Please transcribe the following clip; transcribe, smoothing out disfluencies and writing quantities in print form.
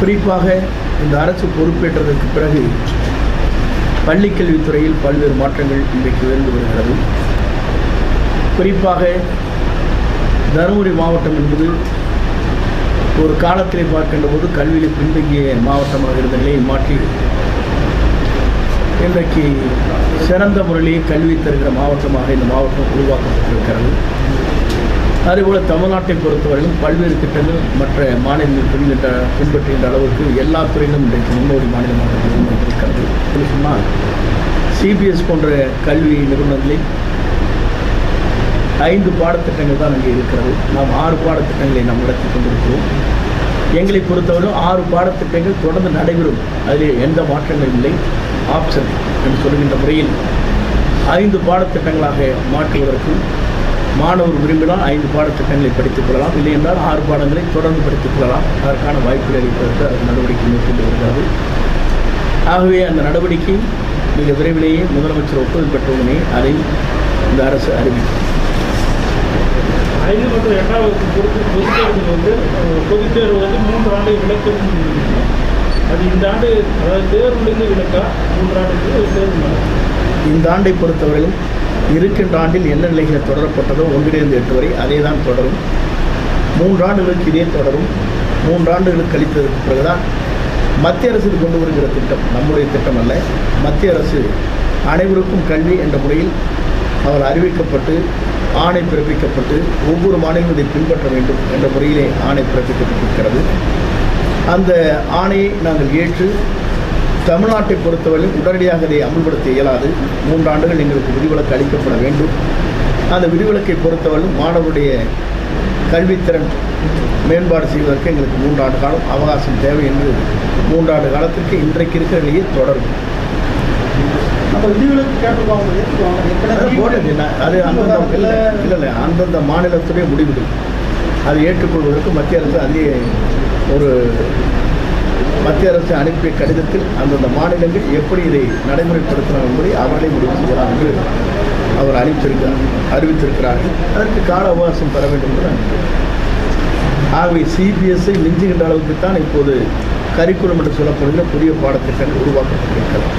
குறிப்பாக இந்த அரசு பொறுப்பேற்றதற்கு பிறகு பள்ளிக்கல்வித்துறையில் பல்வேறு மாற்றங்கள் இன்றைக்கு இருந்து வருகிறது. குறிப்பாக தருமபுரி மாவட்டம் என்பது ஒரு காலத்திலே பார்க்கின்ற போது கல்வியில் பின்தங்கிய மாவட்டமாக இருந்த நிலையை மாற்றி இன்றைக்கு சிறந்த முறையிலேயே கல்வி தருகிற மாவட்டமாக இந்த மாவட்டம் உருவாக்கப்பட்டிருக்கிறது. அதேபோல் தமிழ்நாட்டை பொறுத்தவரையிலும் பல்வேறு திட்டங்கள் மற்ற மாநிலங்கள் பின்பற்றுகின்ற அளவுக்கு எல்லா துறையிலும் இன்றைக்கு முன்னோடி மாநிலமாக இருக்கிறது. சொன்னால் சிபிஎஸ் போன்ற கல்வி நிறுவனங்களில் 5 பாடத்திட்டங்கள் தான் அங்கே இருக்கிறது. நாம் 6 பாடத்திட்டங்களை நாம் நடத்தி கொண்டிருக்கிறோம். எங்களை பொறுத்தவரையும் 6 பாடத்திட்டங்கள் தொடர்ந்து நடைபெறும். அதில் எந்த மாற்றங்களும் இல்லை. ஆப்ஷன் என்று சொல்கின்ற முறையில் 5 பாடத்திட்டங்களாக மாற்றுவதற்கும் மாணவர் விரும்பினால் 5 பாடத்திட்டங்களை படித்துக் கொள்ளலாம். இல்லை என்றால் 6 பாடங்களை தொடர்ந்து படித்துக் கொள்ளலாம். அதற்கான வாய்ப்புகளை அளிப்பதற்கு அது நடவடிக்கை மேற்கொண்டு வருகிறது. ஆகவே அந்த நடவடிக்கை மிக விரைவிலேயே முதலமைச்சர் ஒப்புதல் பெற்றவுடனே அதை இந்த அரசு அறிவிக்கும். 5 மற்றும் 8ஆம் வகுப்பு பொதுத் தேர்வு 3 ஆண்டு விலக்கு. அது இந்த ஆண்டு அதாவது தேர்வுலேருந்து விலக்கா 3 ஆண்டுக்கு தேர்வு? இந்த ஆண்டை பொறுத்தவரையிலும் இருக்கின்ற ஆண்டில் என்ன நிலைகளை தொடரப்பட்டதோ 1லிருந்து 8 வரை அதே தான் தொடரும். 3 ஆண்டுகளுக்கு இதே தொடரும். 3 ஆண்டுகளுக்கு கழித்ததற்கு பிறகுதான் மத்திய அரசு கொண்டு வருகிற திட்டம் நம்முடைய திட்டம் அல்ல. மத்திய அரசு அனைவருக்கும் கல்வி என்ற முறையில் அவர் அறிவிக்கப்பட்டு ஆணை பிறப்பிக்கப்பட்டு ஒவ்வொரு மாநிலமும் இதை பின்பற்ற வேண்டும் என்ற முறையிலே ஆணை பிறப்பிக்கப்பட்டிருக்கிறது. அந்த ஆணையை நாங்கள் ஏற்று தமிழ்நாட்டை பொறுத்தவரையில் உடனடியாக அதை அமல்படுத்த இயலாது. 3 ஆண்டுகள் எங்களுக்கு விதிவிலக்கு அளிக்கப்பட வேண்டும். அந்த விதிவிலக்கை பொறுத்தவரையிலும் மாணவருடைய கல்வித்திறன் மேம்பாடு செய்வதற்கு எங்களுக்கு 3 ஆண்டு காலம் அவகாசம் தேவை என்று 3 ஆண்டு காலத்திற்கு இன்றைக்கு இருக்கிற நிலையை தொடரும். அது அந்தந்த மாநிலத்துடைய முடிவுகள் அதை ஏற்றுக்கொள்வதற்கு மத்திய அரசு அதிக ஒரு மத்திய அரசு அனுப்பிய கடிதத்தில் அந்தந்த மாநிலங்கள் எப்படி இதை நடைமுறைப்படுத்தலாம் என்பதை அவர்களே முடிவு செய்யலாம் என்று அவர் அறிவித்திருக்கிறார்கள். அதற்கு கால அவகாசம் தர வேண்டும் என்று ஆகவே சிபிஎஸ்ஐ மிஞ்சுகின்ற அளவுக்கு தான் இப்போது கரிக்குலம் என்று சொல்லப்படுகிற புதிய பாடத்திட்டங்கள் உருவாக்கப்பட்டிருக்கலாம்.